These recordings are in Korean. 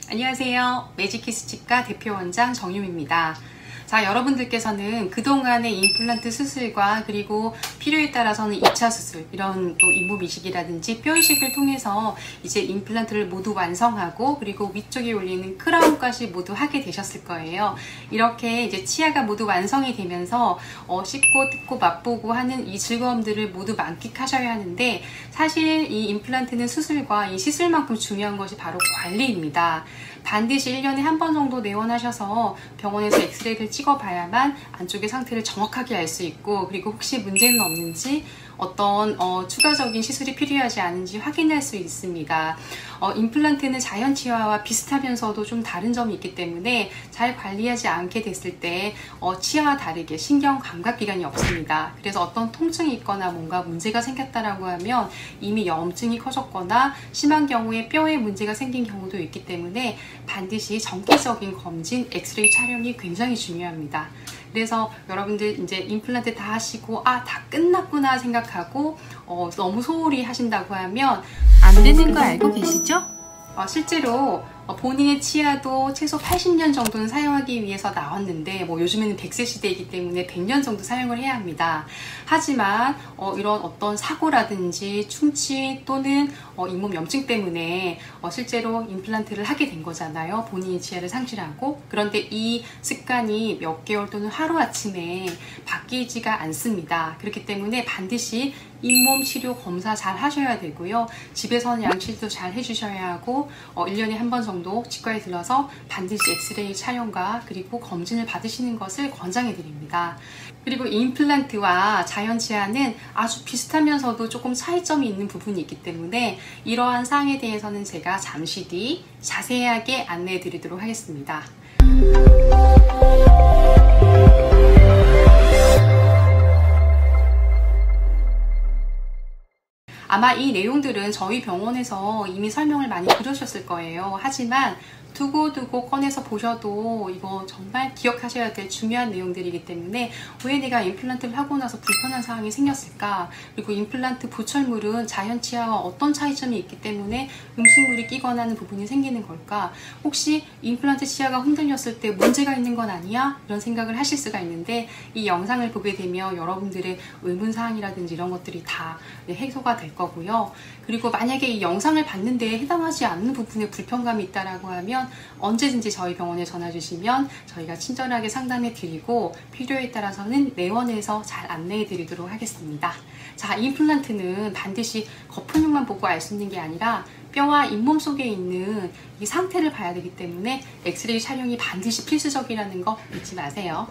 안녕하세요. 매직키스 치과 대표원장 정유미입니다. 자, 여러분들께서는 그동안의 임플란트 수술과 그리고 필요에 따라서는 2차 수술, 이런 또 잇몸 이식이라든지 뼈 이식을 통해서 이제 임플란트를 모두 완성하고 그리고 위쪽에 올리는 크라운까지 모두 하게 되셨을 거예요. 이렇게 이제 치아가 모두 완성이 되면서 씹고 뜯고 맛보고 하는 이 즐거움들을 모두 만끽하셔야 하는데, 사실 이 임플란트는 수술과 이 시술만큼 중요한 것이 바로 관리입니다. 반드시 1년에 한 번 정도 내원하셔서 병원에서 엑스레이를 찍어봐야만 안쪽의 상태를 정확하게 알 수 있고, 그리고 혹시 문제는 없는지 어떤 추가적인 시술이 필요하지 않은지 확인할 수 있습니다. 임플란트는 자연 치아와 비슷하면서도 좀 다른 점이 있기 때문에 잘 관리하지 않게 됐을 때 치아와 다르게 신경 감각기관이 없습니다. 그래서 어떤 통증이 있거나 뭔가 문제가 생겼다라고 하면 이미 염증이 커졌거나 심한 경우에 뼈에 문제가 생긴 경우도 있기 때문에 반드시 정기적인 검진, 엑스레이 촬영이 굉장히 중요합니다. 그래서 여러분들 이제 임플란트 다 하시고 다 끝났구나 생각하고 너무 소홀히 하신다고 하면 안 되는 거 알고 계시죠? 실제로 본인의 치아도 최소 80년 정도는 사용하기 위해서 나왔는데, 요즘에는 100세 시대이기 때문에 100년 정도 사용을 해야 합니다. 하지만 이런 어떤 사고라든지 충치 또는 잇몸 염증 때문에 실제로 임플란트를 하게 된 거잖아요. 본인의 치아를 상실하고. 그런데 이 습관이 몇 개월 또는 하루아침에 바뀌지가 않습니다. 그렇기 때문에 반드시 잇몸 치료 검사 잘 하셔야 되고요. 집에서는 양치도 잘 해주셔야 하고 1년에 한 번 정도 치과에 들러서 반드시 엑스레이 촬영과 그리고 검진을 받으시는 것을 권장해 드립니다. 그리고 임플란트와 자연 치아는 아주 비슷하면서도 조금 차이점이 있는 부분이 있기 때문에 이러한 사항에 대해서는 제가 잠시 뒤 자세하게 안내해 드리도록 하겠습니다. 아마 이 내용들은 저희 병원에서 이미 설명을 많이 들으셨을 거예요. 하지만 두고두고 꺼내서 보셔도 이거 정말 기억하셔야 될 중요한 내용들이기 때문에 왜 내가 임플란트를 하고 나서 불편한 상황이 생겼을까, 그리고 임플란트 보철물은 자연 치아와 어떤 차이점이 있기 때문에 음식물이 끼거나 하는 부분이 생기는 걸까, 혹시 임플란트 치아가 흔들렸을 때 문제가 있는 건 아니야? 이런 생각을 하실 수가 있는데, 이 영상을 보게 되면 여러분들의 의문사항이라든지 이런 것들이 다 해소가 될 거고요. 그리고 만약에 이 영상을 봤는데 해당하지 않는 부분에 불편감이 있다라고 하면 언제든지 저희 병원에 전화 주시면 저희가 친절하게 상담해 드리고 필요에 따라서는 내원해서 잘 안내해 드리도록 하겠습니다. 자, 임플란트는 반드시 거품육만 보고 알 수 있는 게 아니라 뼈와 잇몸 속에 있는 이 상태를 봐야 되기 때문에 엑스레이 촬영이 반드시 필수적이라는 거 잊지 마세요.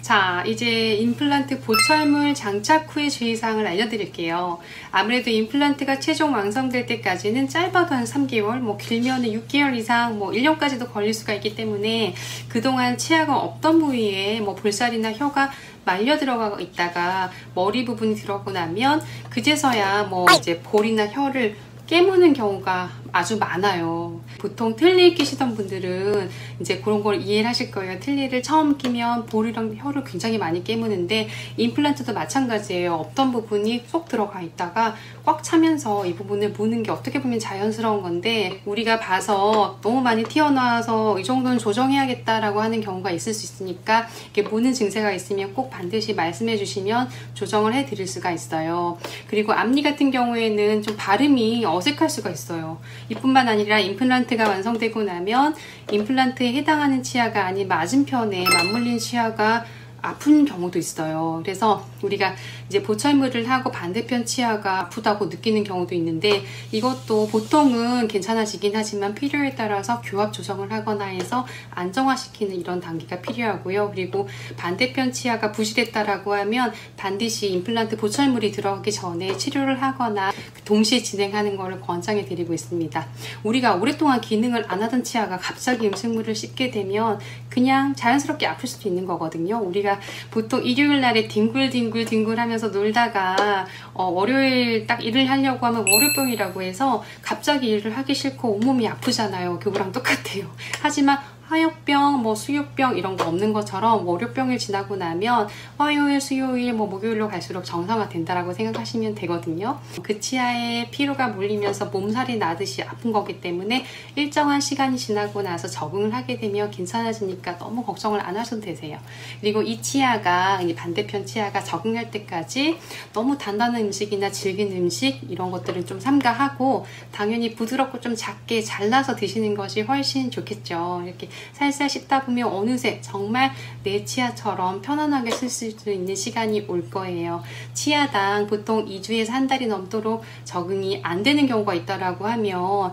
자, 이제 임플란트 보철물 장착 후의 주의사항을 알려드릴게요. 아무래도 임플란트가 최종 완성될 때까지는 짧아도 한 3개월, 길면 6개월 이상, 1년까지도 걸릴 수가 있기 때문에 그동안 치아가 없던 부위에 볼살이나 혀가 말려 들어가 있다가 머리 부분이 들어가고 나면 그제서야 이제 볼이나 혀를 깨무는 경우가 아주 많아요. 보통 틀니 끼시던 분들은 이제 그런 걸 이해를 하실 거예요. 틀니를 처음 끼면 볼이랑 혀를 굉장히 많이 깨무는데 임플란트도 마찬가지예요. 없던 부분이 쏙 들어가 있다가 꽉 차면서 이 부분을 무는 게 어떻게 보면 자연스러운 건데, 우리가 봐서 너무 많이 튀어나와서 이 정도는 조정해야겠다라고 하는 경우가 있을 수 있으니까 이렇게 무는 증세가 있으면 꼭 반드시 말씀해 주시면 조정을 해 드릴 수가 있어요. 그리고 앞니 같은 경우에는 좀 발음이 어색할 수가 있어요. 이뿐만 아니라 임플란트가 완성되고 나면 임플란트에 해당하는 치아가 아닌 맞은편에 맞물린 치아가 아픈 경우도 있어요. 그래서 우리가 이제 보철물을 하고 반대편 치아가 아프다고 느끼는 경우도 있는데, 이것도 보통은 괜찮아지긴 하지만 필요에 따라서 교합 조정을 하거나 해서 안정화시키는 이런 단계가 필요하고요. 그리고 반대편 치아가 부실했다라고 하면 반드시 임플란트 보철물이 들어가기 전에 치료를 하거나 동시에 진행하는 것을 권장해 드리고 있습니다. 우리가 오랫동안 기능을 안 하던 치아가 갑자기 음식물을 씹게 되면 그냥 자연스럽게 아플 수도 있는 거거든요. 우리가 보통 일요일 날에 뒹굴뒹굴 하면서 놀다가 월요일 딱 일을 하려고 하면 월요병이라고 해서 갑자기 일을 하기 싫고 온몸이 아프잖아요. 그거랑 똑같아요. 하지만 화요병, 수요병 이런 거 없는 것처럼 월요병을 지나고 나면 화요일, 수요일, 목요일로 갈수록 정상화 된다라고 생각하시면 되거든요. 그 치아에 피로가 몰리면서 몸살이 나듯이 아픈 거기 때문에 일정한 시간이 지나고 나서 적응을 하게 되면 괜찮아지니까 너무 걱정을 안 하셔도 되세요. 그리고 이 치아가, 반대편 치아가 적응할 때까지 너무 단단한 음식이나 질긴 음식 이런 것들은 좀 삼가하고 당연히 부드럽고 좀 작게 잘라서 드시는 것이 훨씬 좋겠죠. 이렇게 살살 씹다 보면 어느새 정말 내 치아처럼 편안하게 쓸 수 있는 시간이 올 거예요. 치아당 보통 2주에서 한 달이 넘도록 적응이 안 되는 경우가 있다라고 하면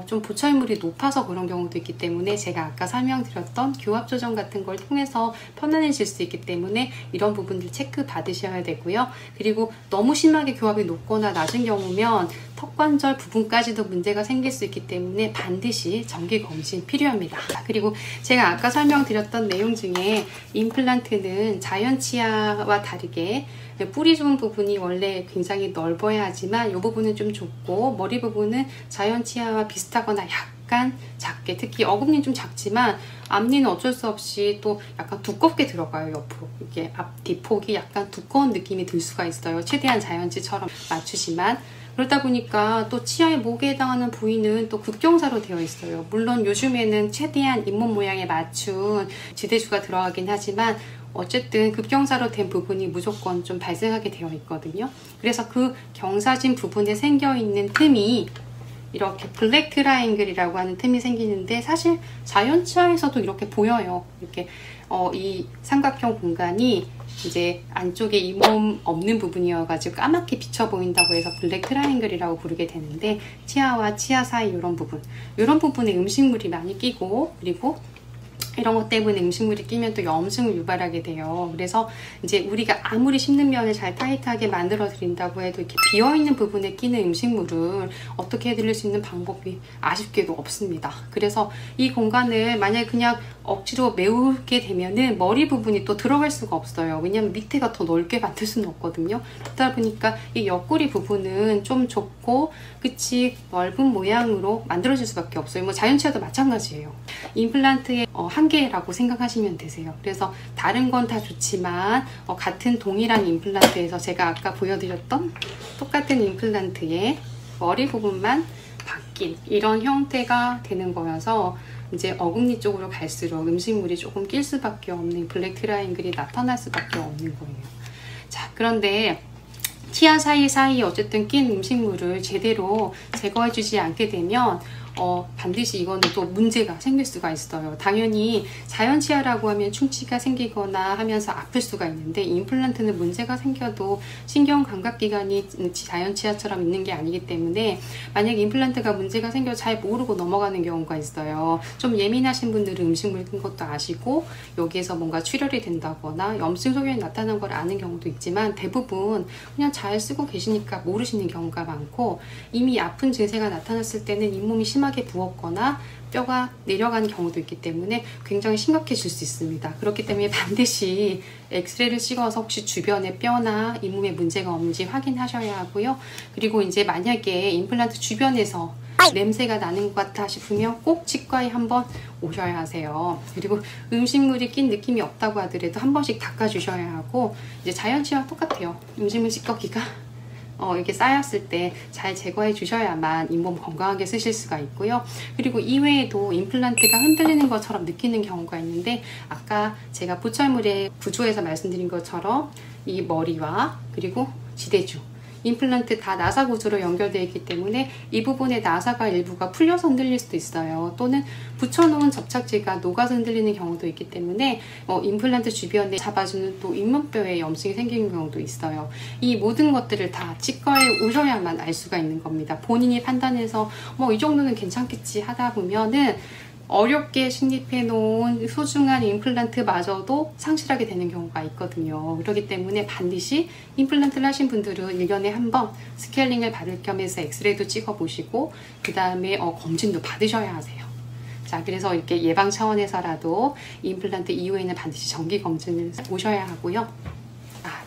좀 보철물이 높아서 그런 경우도 있기 때문에 제가 아까 설명드렸던 교합 조정 같은 걸 통해서 편안해질 수 있기 때문에 이런 부분들 체크 받으셔야 되고요. 그리고 너무 심하게 교합이 높거나 낮은 경우면 턱관절 부분까지도 문제가 생길 수 있기 때문에 반드시 정기 검진 필요합니다. 그리고 제가 아까 설명드렸던 내용 중에 임플란트는 자연 치아와 다르게 뿌리 좋은 부분이 원래 굉장히 넓어야 하지만 이 부분은 좀 좁고 머리 부분은 자연 치아와 비슷하거나 약간 작게, 특히 어금니는 좀 작지만 앞니는 어쩔 수 없이 또 약간 두껍게 들어가요. 옆으로 이게 앞 뒷폭이 약간 두꺼운 느낌이 들 수가 있어요. 최대한 자연치처럼 맞추지만 그러다 보니까 또 치아의 목에 해당하는 부위는 또 급경사로 되어 있어요. 물론 요즘에는 최대한 잇몸 모양에 맞춘 지대주가 들어가긴 하지만 어쨌든 급경사로 된 부분이 무조건 좀 발생하게 되어 있거든요. 그래서 그 경사진 부분에 생겨있는 틈이 이렇게 블랙 트라이앵글이라고 하는 틈이 생기는데 사실 자연 치아에서도 이렇게 보여요. 이렇게 이 삼각형 공간이 이제 안쪽에 잇몸 없는 부분이어가지고 까맣게 비쳐 보인다고 해서 블랙 트라이앵글이라고 부르게 되는데 치아와 치아 사이 이런 부분에 음식물이 많이 끼고 그리고 이런 것 때문에 음식물이 끼면 또 염증을 유발하게 돼요. 그래서 이제 우리가 아무리 씹는 면을 잘 타이트하게 만들어 드린다고 해도 이렇게 비어있는 부분에 끼는 음식물을 어떻게 해드릴 수 있는 방법이 아쉽게도 없습니다. 그래서 이 공간을 만약에 그냥 억지로 메우게 되면은 머리 부분이 또 들어갈 수가 없어요. 왜냐면 밑에가 더 넓게 만들 수는 없거든요. 그러다 보니까 이 옆구리 부분은 좀 좁고 끝이 넓은 모양으로 만들어질 수밖에 없어요. 자연 치아도 마찬가지예요. 임플란트의 한계라고 생각하시면 되세요. 그래서 다른 건 다 좋지만 같은 동일한 임플란트에서 제가 아까 보여드렸던 똑같은 임플란트의 머리 부분만 바뀐 이런 형태가 되는 거여서 이제 어금니 쪽으로 갈수록 음식물이 조금 낄 수밖에 없는 블랙 트라이앵글이 나타날 수밖에 없는 거예요. 자, 그런데 치아 사이사이 어쨌든 낀 음식물을 제대로 제거해주지 않게 되면 반드시 이거는 또 문제가 생길 수가 있어요. 당연히 자연 치아라고 하면 충치가 생기거나 하면서 아플 수가 있는데 임플란트는 문제가 생겨도 신경 감각기관이 자연 치아처럼 있는 게 아니기 때문에 만약 임플란트가 문제가 생겨 잘 모르고 넘어가는 경우가 있어요. 좀 예민하신 분들은 음식물 낀 것도 아시고 여기에서 뭔가 출혈이 된다거나 염증 소견이 나타난 걸 아는 경우도 있지만 대부분 그냥 잘 쓰고 계시니까 모르시는 경우가 많고 이미 아픈 증세가 나타났을 때는 잇몸이 심하게 부었거나 뼈가 내려간 경우도 있기 때문에 굉장히 심각해질 수 있습니다. 그렇기 때문에 반드시 엑스레이를 찍어서 혹시 주변에 뼈나 잇몸에 문제가 없는지 확인하셔야 하고요. 그리고 이제 만약에 임플란트 주변에서 냄새가 나는 것 같아 싶으면 꼭 치과에 한번 오셔야 하세요. 그리고 음식물이 낀 느낌이 없다고 하더라도 한 번씩 닦아주셔야 하고 이제 자연 치아와 똑같아요. 음식물 찌꺼기가 이렇게 쌓였을 때 잘 제거해 주셔야만 잇몸 건강하게 쓰실 수가 있고요. 그리고 이외에도 임플란트가 흔들리는 것처럼 느끼는 경우가 있는데 아까 제가 보철물의 구조에서 말씀드린 것처럼 이 머리와 그리고 지대주 임플란트 다 나사 구조로 연결되어 있기 때문에 이 부분의 나사가 일부가 풀려서 흔들릴 수도 있어요. 또는 붙여놓은 접착제가 녹아서 흔들리는 경우도 있기 때문에 임플란트 주변에 잡아주는 또 잇몸뼈에 염증이 생기는 경우도 있어요. 이 모든 것들을 다 치과에 오셔야만 알 수가 있는 겁니다. 본인이 판단해서 이 정도는 괜찮겠지 하다 보면은 어렵게 식립해 놓은 소중한 임플란트마저도 상실하게 되는 경우가 있거든요. 그렇기 때문에 반드시 임플란트를 하신 분들은 1년에 한 번 스케일링을 받을 겸해서 엑스레이도 찍어 보시고 그 다음에 검진도 받으셔야 하세요. 자, 그래서 이렇게 예방 차원에서라도 임플란트 이후에는 반드시 정기 검진을 오셔야 하고요.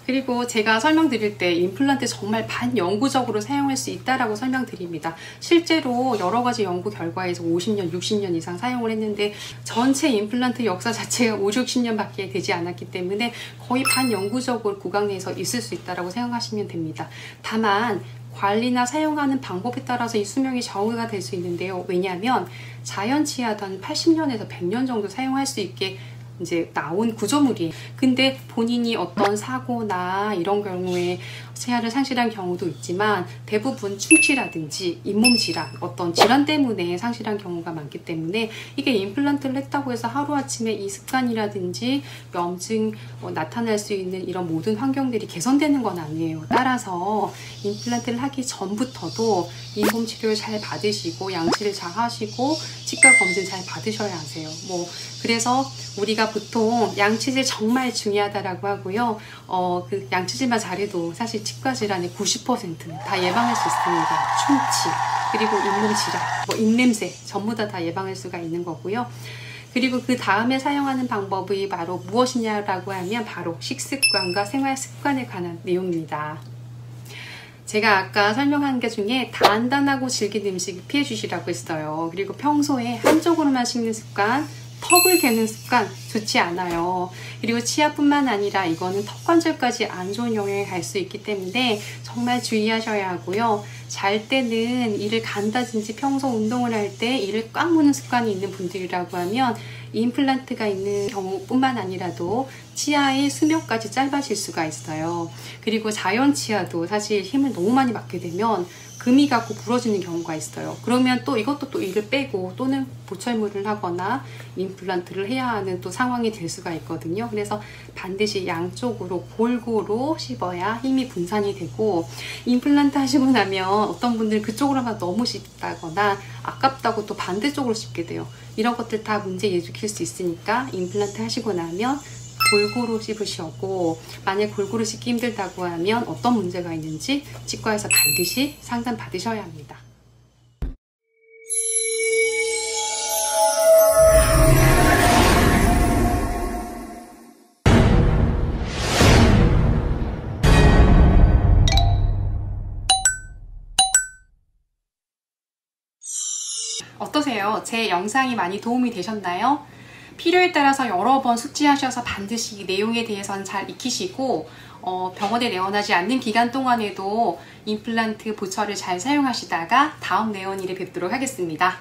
그리고 제가 설명드릴 때 임플란트 정말 반영구적으로 사용할 수 있다라고 설명드립니다. 실제로 여러 가지 연구 결과에서 50년, 60년 이상 사용을 했는데 전체 임플란트 역사 자체가 5, 60년밖에 되지 않았기 때문에 거의 반영구적으로 구강 내에서 있을 수 있다라고 생각하시면 됩니다. 다만 관리나 사용하는 방법에 따라서 이 수명이 정의가 될 수 있는데요. 왜냐하면 자연 치아도 한 80년에서 100년 정도 사용할 수 있게 이제 나온 구조물이에요. 근데 본인이 어떤 사고나 이런 경우에 치아를 상실한 경우도 있지만 대부분 충치라든지 잇몸 질환, 어떤 질환 때문에 상실한 경우가 많기 때문에 이게 임플란트를 했다고 해서 하루아침에 이 습관이라든지 염증 나타날 수 있는 이런 모든 환경들이 개선되는 건 아니에요. 따라서 임플란트를 하기 전부터도 잇몸 치료를 잘 받으시고 양치를 잘 하시고 치과 검진 잘 받으셔야 하세요. 그래서 우리가 보통 양치질 정말 중요하다라고 하고요. 그 양치질만 잘해도 사실 치과 질환의 90%는 다 예방할 수 있습니다. 충치, 그리고 잇몸 질환, 입냄새 전부 다 예방할 수가 있는 거고요. 그리고 그 다음에 사용하는 방법이 바로 무엇이냐라고 하면 바로 식습관과 생활 습관에 관한 내용입니다. 제가 아까 설명한 게 중에 단단하고 질긴 음식 피해 주시라고 했어요. 그리고 평소에 한쪽으로만 씹는 습관, 턱을 개는 습관 좋지 않아요. 그리고 치아뿐만 아니라 이거는 턱관절까지 안 좋은 영향이 갈 수 있기 때문에 정말 주의하셔야 하고요. 잘 때는 이를 간다든지 평소 운동을 할 때 이를 꽉 무는 습관이 있는 분들이라고 하면 임플란트가 있는 경우뿐만 아니라도 치아의 수명까지 짧아질 수가 있어요. 그리고 자연 치아도 사실 힘을 너무 많이 받게 되면 금이 가고 부러지는 경우가 있어요. 그러면 또 이것도 또 이를 빼고 또는 보철물을 하거나 임플란트를 해야 하는 또 상황이 될 수가 있거든요. 그래서 반드시 양쪽으로 골고루 씹어야 힘이 분산이 되고, 임플란트 하시고 나면 어떤 분들은 그쪽으로만 너무 씹다거나 아깝다고 또 반대쪽으로 씹게 돼요. 이런 것들 다 문제 일으킬 수 있으니까 임플란트 하시고 나면 골고루 씹으시고, 만약 골고루 씹기 힘들다고 하면 어떤 문제가 있는지 치과에서 반드시 상담 받으셔야 합니다. 어떠세요? 제 영상이 많이 도움이 되셨나요? 필요에 따라서 여러 번 숙지하셔서 반드시 이 내용에 대해서는 잘 익히시고 병원에 내원하지 않는 기간 동안에도 임플란트 보철을 잘 사용하시다가 다음 내원일에 뵙도록 하겠습니다.